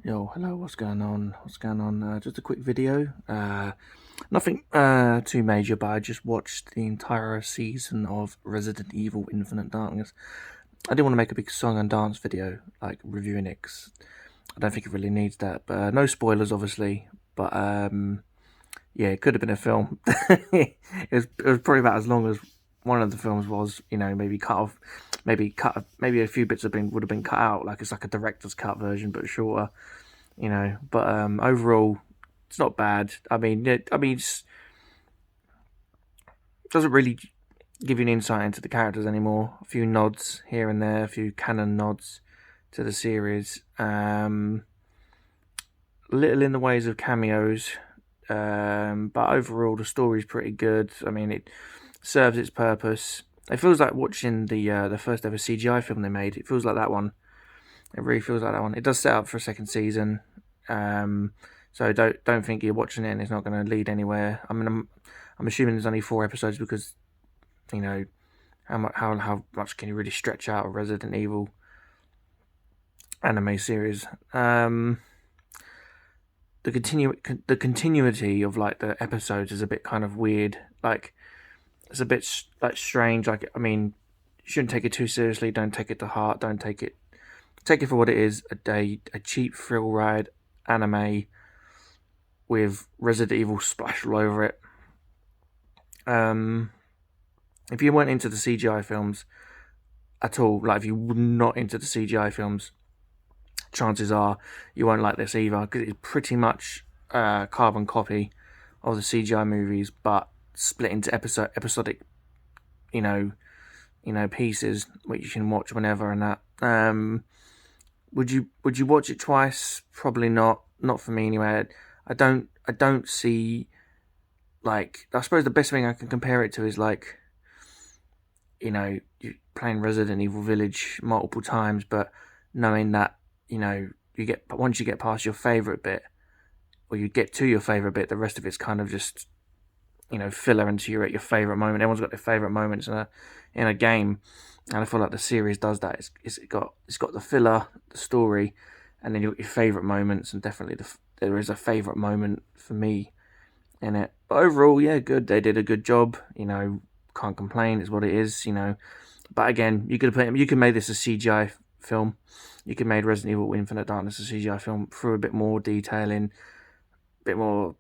Yo, hello, what's going on? What's going on? Just a quick video. Nothing too major, but I just watched the entire season of Resident Evil Infinite Darkness. I didn't want to make a big song and dance video, like reviewing it, 'cause I don't think it really needs that. But no spoilers, obviously. But yeah, it could have been a film. It was probably about as long as one of the films was. Maybe cut off, maybe a few bits would have been cut out. Like it's like a director's cut version, but shorter. But overall, it's not bad. It doesn't really give you an insight into the characters anymore. A few nods here and there, a few canon nods to the series. Little in the ways of cameos, but overall the story's pretty good. It serves its purpose. It feels like watching the first ever CGI film they made. It feels like that one. It really feels like that one. It does set up for a second season, so don't think you're watching it and it's not going to lead anywhere. I'm assuming there's only 4 episodes because how much can you really stretch out a Resident Evil anime series? The continuity of like the episodes is a bit kind of weird. Like it's a bit like strange. You shouldn't take it too seriously. Don't take it to heart. Don't take it. Take it for what it is, a cheap thrill ride anime with Resident Evil splashed all over it. If you weren't into the CGI films at all, like if you were not into the CGI films, chances are you won't like this either, because it's pretty much a carbon copy of the CGI movies, but split into episodic, pieces which you can watch whenever and that. Would you watch it twice? Probably not. Not for me anyway. I don't see, like, I suppose the best thing I can compare it to is like, you playing Resident Evil Village multiple times, but knowing that once you get past your favorite bit, or you get to your favorite bit, the rest of it's kind of just filler until you're at your favorite moment. Everyone's got their favorite moments in a game. And I feel like the series does that. It's got the filler, the story, and then you got your favourite moments, and definitely there is a favourite moment for me in it. But overall, yeah, good. They did a good job. Can't complain. It's what it is. But again, you could make this a CGI film. You could make Resident Evil Infinite Darkness a CGI film through a bit more detailing, bit more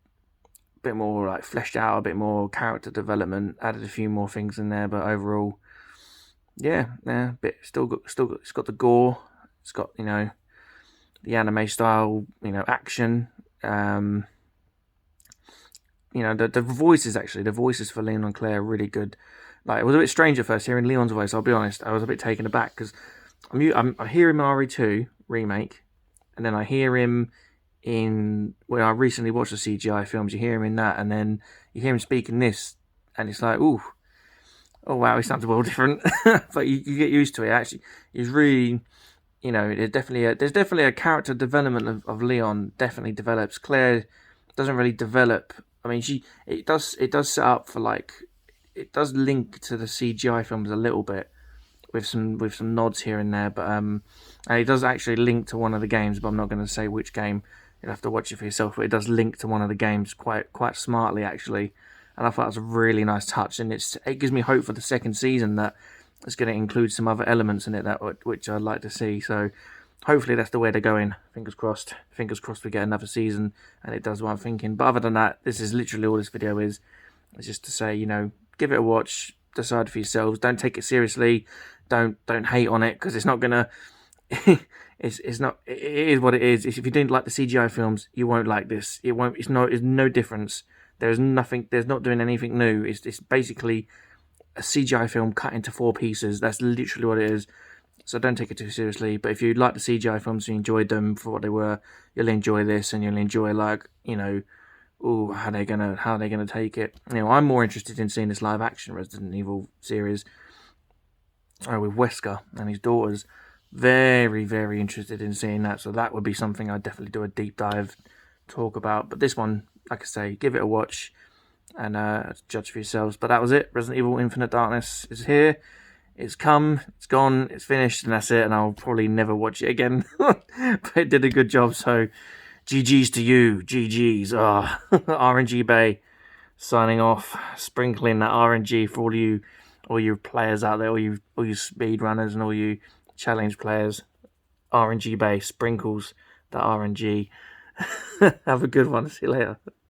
like fleshed out, a bit more character development, added a few more things in there. But overall, yeah, it's got the gore, it's got the anime style, action. The voices for Leon and Claire are really good. Like, it was a bit strange at first hearing Leon's voice. I'll be honest, I was a bit taken aback because I hear him in RE2 remake, and then I hear him when I recently watched the CGI films. You hear him in that, and then you hear him speaking this, and it's like, ooh, oh wow, he sounds a little different. But you get used to it. Actually, he's really, there's definitely a character development of Leon. Definitely develops. Claire doesn't really develop. It does set up for, like, it does link to the CGI films a little bit with some nods here and there, but and it does actually link to one of the games, but I'm not going to say which game. You'll have to watch it for yourself. But it does link to one of the games quite smartly, actually. And I thought it was a really nice touch, and it gives me hope for the second season that it's going to include some other elements in it which I'd like to see. So hopefully that's the way they're going. Fingers crossed. Fingers crossed we get another season and it does what I'm thinking. But other than that, this is literally all this video is. It's just to say, give it a watch, decide for yourselves. Don't take it seriously. Don't hate on it, because it's not gonna. It's not. It is what it is. If you didn't like the CGI films, you won't like this. It won't. It's no difference. There's nothing. There's not doing anything new. It's basically a CGI film cut into 4 pieces. That's literally what it is. So don't take it too seriously. But if you like the CGI films, you enjoyed them for what they were, you'll enjoy this, and you'll enjoy, like, ooh, how they gonna take it. I'm more interested in seeing this live action Resident Evil series with Wesker and his daughters. Very, very interested in seeing that. So that would be something I'd definitely do a deep dive talk about. But this one, like I say, give it a watch and judge for yourselves. But that was it. Resident Evil Infinite Darkness is here. it's come, it's gone, it's finished, and that's it. And I'll probably never watch it again. But it did a good job. So GG's to you, GG's. RNG Bay signing off, sprinkling that RNG for all you players out there, all you speed runners and all you challenge players. RNG Bay sprinkles the RNG. Have a good one. See you later.